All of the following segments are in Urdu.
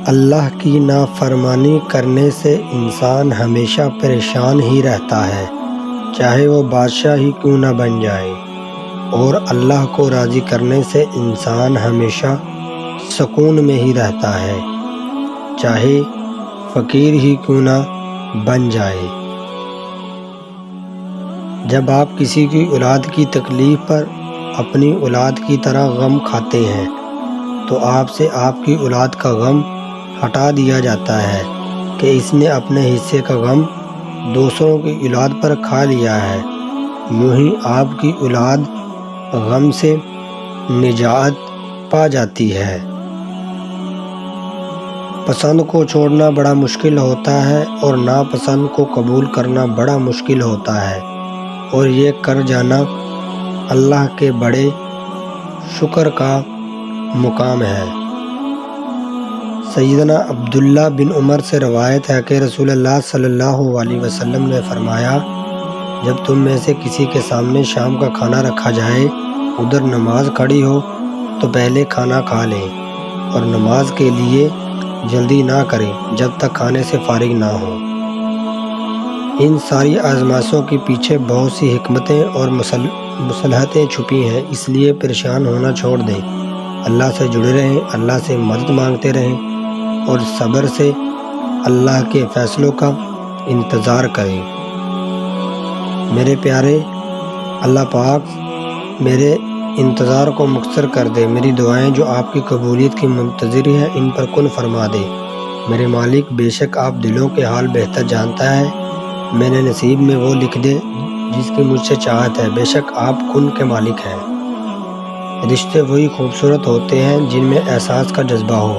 اللہ کی نافرمانی کرنے سے انسان ہمیشہ پریشان ہی رہتا ہے، چاہے وہ بادشاہ ہی کیوں نہ بن جائے، اور اللہ کو راضی کرنے سے انسان ہمیشہ سکون میں ہی رہتا ہے، چاہے فقیر ہی کیوں نہ بن جائے۔ جب آپ کسی کی اولاد کی تکلیف پر اپنی اولاد کی طرح غم کھاتے ہیں تو آپ سے آپ کی اولاد کا غم ہٹا دیا جاتا ہے کہ اس نے اپنے حصے کا غم دوسروں کی اولاد پر کھا لیا ہے۔ یوں ہی آپ کی اولاد غم سے نجات پا جاتی ہے۔ پسند کو چھوڑنا بڑا مشکل ہوتا ہے اور ناپسند کو قبول کرنا بڑا مشکل ہوتا ہے، اور یہ کر جانا اللہ کے بڑے شکر کا مقام ہے۔ سیدنا عبداللہ بن عمر سے روایت ہے کہ رسول اللہ صلی اللہ علیہ وسلم نے فرمایا، جب تم میں سے کسی کے سامنے شام کا کھانا رکھا جائے، ادھر نماز کھڑی ہو تو پہلے کھانا کھا لیں اور نماز کے لیے جلدی نہ کریں جب تک کھانے سے فارغ نہ ہوں۔ ان ساری آزمائشوں کے پیچھے بہت سی حکمتیں اور مصلحتیں چھپی ہیں، اس لیے پریشان ہونا چھوڑ دیں، اللہ سے جڑے رہیں، اللہ سے مدد مانگتے رہیں اور صبر سے اللہ کے فیصلوں کا انتظار کریں۔ میرے پیارے، اللہ پاک میرے انتظار کو مختصر کر دے، میری دعائیں جو آپ کی قبولیت کی منتظر ہیں ان پر کن فرما دے۔ میرے مالک، بے شک آپ دلوں کے حال بہتر جانتا ہے، میرے نصیب میں وہ لکھ دے جس کی مجھ سے چاہت ہے، بے شک آپ کن کے مالک ہیں۔ رشتے وہی خوبصورت ہوتے ہیں جن میں احساس کا جذبہ ہو۔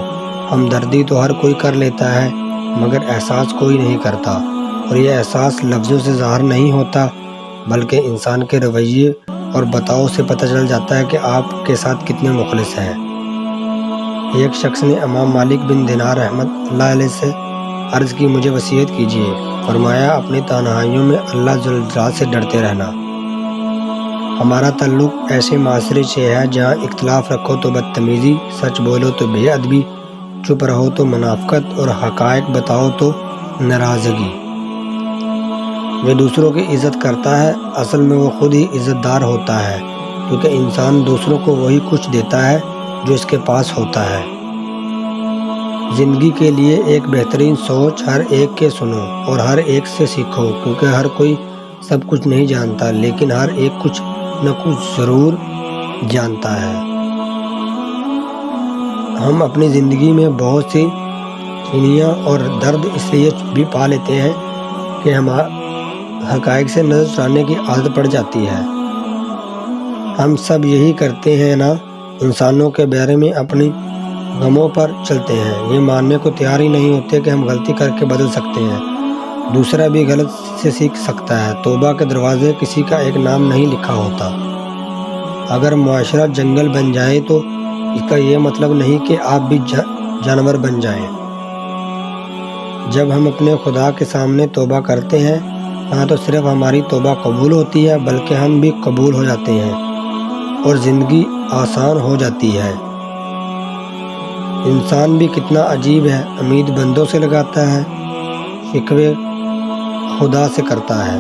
ہمدردی تو ہر کوئی کر لیتا ہے مگر احساس کوئی نہیں کرتا، اور یہ احساس لفظوں سے ظاہر نہیں ہوتا بلکہ انسان کے رویے اور بتاؤ سے پتہ چل جاتا ہے کہ آپ کے ساتھ کتنے مخلص ہیں۔ ایک شخص نے امام مالک بن دینار رحمۃ اللہ علیہ سے عرض کی، مجھے وصیت کیجیے۔ فرمایا، اپنی تنہائیوں میں اللہ جل جلالہ سے ڈرتے رہنا۔ ہمارا تعلق ایسے معاشرے سے ہے جہاں اختلاف رکھو تو بدتمیزی، سچ بولو تو بے ادبی، چپ رہو تو منافقت اور حقائق بتاؤ تو ناراضگی۔ جو دوسروں کی عزت کرتا ہے اصل میں وہ خود ہی عزت دار ہوتا ہے، کیونکہ انسان دوسروں کو وہی کچھ دیتا ہے جو اس کے پاس ہوتا ہے۔ زندگی کے لیے ایک بہترین سوچ، ہر ایک کے سنو اور ہر ایک سے سیکھو، کیونکہ ہر کوئی سب کچھ نہیں جانتا لیکن ہر ایک کچھ نہ کچھ ضرور جانتا ہے۔ ہم اپنی زندگی میں بہت سی چینیاں اور درد اس لیے بھی پا لیتے ہیں کہ ہم حقائق سے نظر چرانے کی عادت پڑ جاتی ہے۔ ہم سب یہی کرتے ہیں نا، انسانوں کے بارے میں اپنی غموں پر چلتے ہیں، یہ ماننے کو تیار ہی نہیں ہوتے کہ ہم غلطی کر کے بدل سکتے ہیں، دوسرا بھی غلط سے سیکھ سکتا ہے۔ توبہ کے دروازے کسی کا ایک نام نہیں لکھا ہوتا۔ اگر معاشرہ جنگل بن جائے تو اس کا یہ مطلب نہیں کہ آپ بھی جانور بن جائیں۔ جب ہم اپنے خدا کے سامنے توبہ کرتے ہیں، نہ تو صرف ہماری توبہ قبول ہوتی ہے بلکہ ہم بھی قبول ہو جاتے ہیں اور زندگی آسان ہو جاتی ہے۔ انسان بھی کتنا عجیب ہے، امید بندوں سے لگاتا ہے، شکوے خدا سے کرتا ہے۔